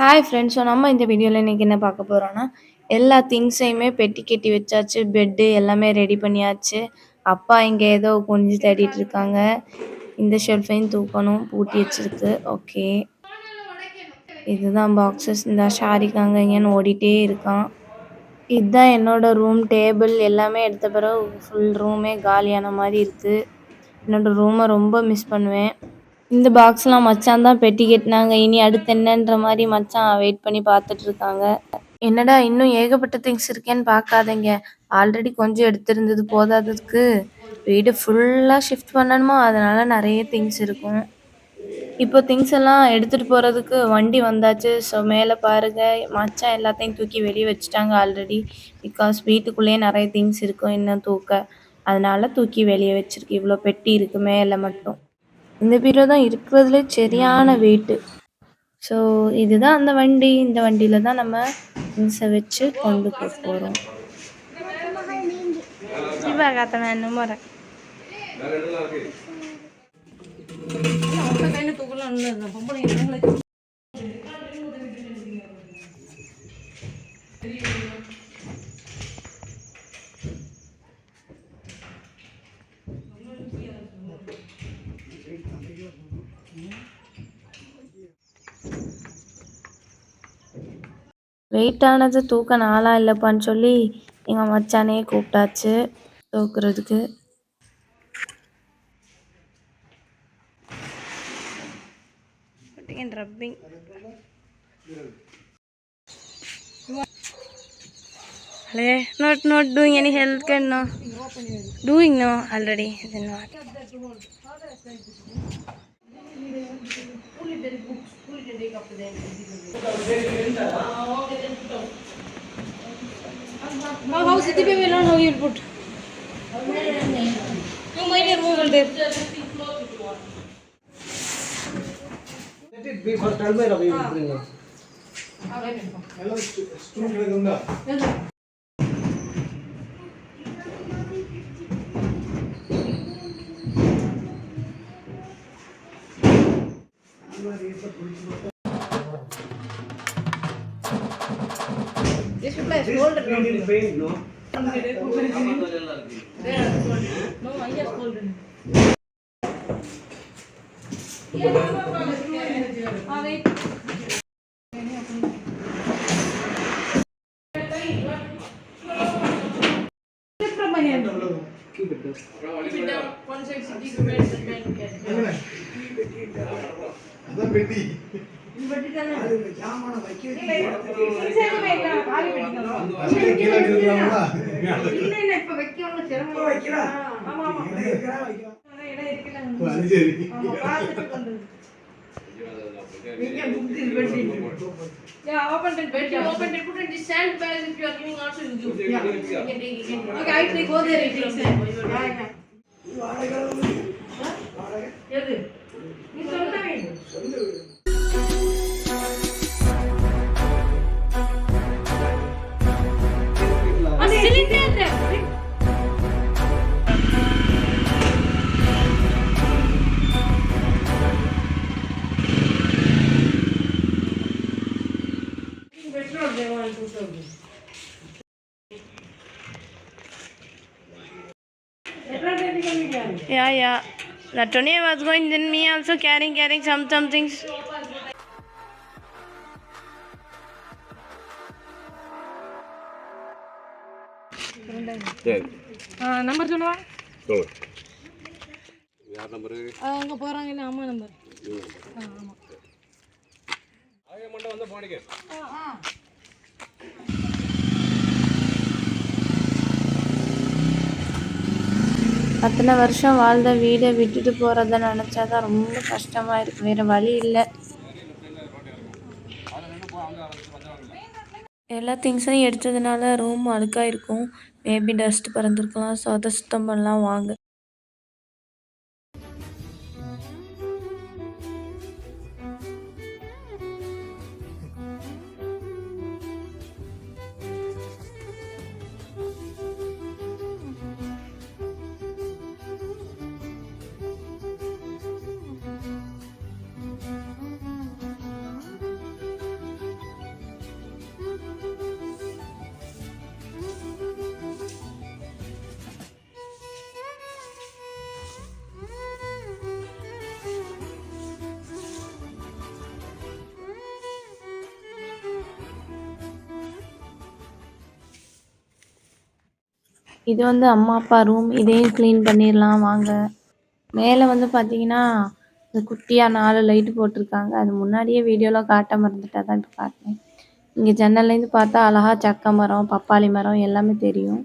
Hi friends. So நம்ம இந்த வீடியோவில் இன்றைக்கி என்ன பார்க்க போகிறோன்னா, எல்லா திங்ஸையுமே பெட்டி கட்டி வச்சாச்சு. பெட்டு எல்லாமே ரெடி பண்ணியாச்சு. அப்பா இங்கே ஏதோ குனிஞ்சு தேடிட்டு இருக்காங்க. இந்த ஷெல்ஃபையும் தூக்கணும், பூட்டி வச்சிருக்கு. ஓகே, இதுதான் பாக்ஸஸ். இந்த ஷாரிக்காங்க இங்கேன்னு ஓடிட்டே இருக்கான். இதுதான் என்னோட ரூம். டேபிள் எல்லாமே எடுத்த பிறகு ஃபுல் ரூமே காலியான மாதிரி இருக்குது. என்னோடய ரூமை ரொம்ப மிஸ் பண்ணுவேன். இந்த பாக்ஸ்லாம் மச்சான் தான் பெட்டி கட்டினாங்க. இனி அடுத்து என்னன்ற மாதிரி மச்சான் வெயிட் பண்ணி பார்த்துட்டு இருக்காங்க. என்னடா இன்னும் ஏகப்பட்ட திங்ஸ் இருக்கேன்னு பார்க்காதீங்க. ஆல்ரெடி கொஞ்சம் எடுத்திருந்தது போதாததுக்கு வீடு ஃபுல்லாக ஷிஃப்ட் பண்ணணுமா, அதனால நிறைய திங்ஸ் இருக்கும். இப்போ திங்ஸ் எல்லாம் எடுத்துகிட்டு போகிறதுக்கு வண்டி வந்தாச்சு. ஸோ மேலே பாருங்கள், மச்சான் எல்லாத்தையும் தூக்கி வெளியே வச்சுட்டாங்க ஆல்ரெடி. பிகாஸ் வீட்டுக்குள்ளேயே நிறைய திங்ஸ் இருக்கும் இன்னும் தூக்க. அதனால தூக்கி வெளியே வச்சிருக்கு. இவ்வளோ பெட்டி இருக்குது மேலே மட்டும். இந்த பீரோ தான் இருக்கிறதுலே சரியான வெயிட்டு. ஸோ இதுதான் அந்த வண்டி. இந்த வண்டியில் தான் நம்ம திங்ஸை வச்சு கொண்டு போக போகிறோம். வெயிட்டானது தூக்க நாளாக இல்லைப்பான்னு சொல்லி எங்கள் மச்சானே கூப்பிட்டாச்சு தூக்குறதுக்கு. Rapping not doing any health care no. Doing no already. Then what? How Siddhi baby learn how you put? You might have moved there. Let it be for tell me how you bring it. Hello, student. This should play golden paint, no? No, I just golden. Wait. From my hand. Keep it down. Keep it down. One side Siddhi to bed, the bed can. Keep it down. That's pretty. ஜாமான வைக்க இப்ப வைக்கணும் சிரமம் வைக்கலாம். ஆமா ஆமா இடம் இருக்குல்ல. Yeah, open the bed. Open it. Put in the sand bags. If you are giving also, you give. Yeah, you can take it. Okay, I take go there. It takes time. Yeah, yeah. Yes. You sometimes. Yeah. That only was going, then me also carrying some things. Number சொல்லுவா. யார் number? அங்க போறாங்க இல்ல, அம்மா number. ஆமா. ஆயே மண்ட வந்து போனிங்க. அத்தனை வருஷம் வாழ்ந்த வீடை விட்டுட்டு போகிறத நினச்சாதான் ரொம்ப கஷ்டமாக இருக்குது. வேறு வழி இல்லை. எல்லா திங்ஸையும் எடுத்ததுனால ரூம் அழுக்காக இருக்கும். Maybe dust பறந்துருக்கலாம். ஸோ அதை சுத்தம் பண்ணலாம் வாங்க. இது வந்து அம்மா, அப்பா ரூம். இதையும் கிளீன் பண்ணிரலாம் வாங்க. மேல வந்து பார்த்தீங்கன்னா, இந்த குட்டியா 4 லைட் போட்டுருக்காங்க. அது முன்னாடியே வீடியோல காட்ட மறந்துட்டேன். அதான் இப்ப காட்டுனேன். இங்க ஜன்னல்லேருந்து பார்த்தா அழகா சக்க மரம், பப்பாளி மரம் எல்லாமே தெரியும்.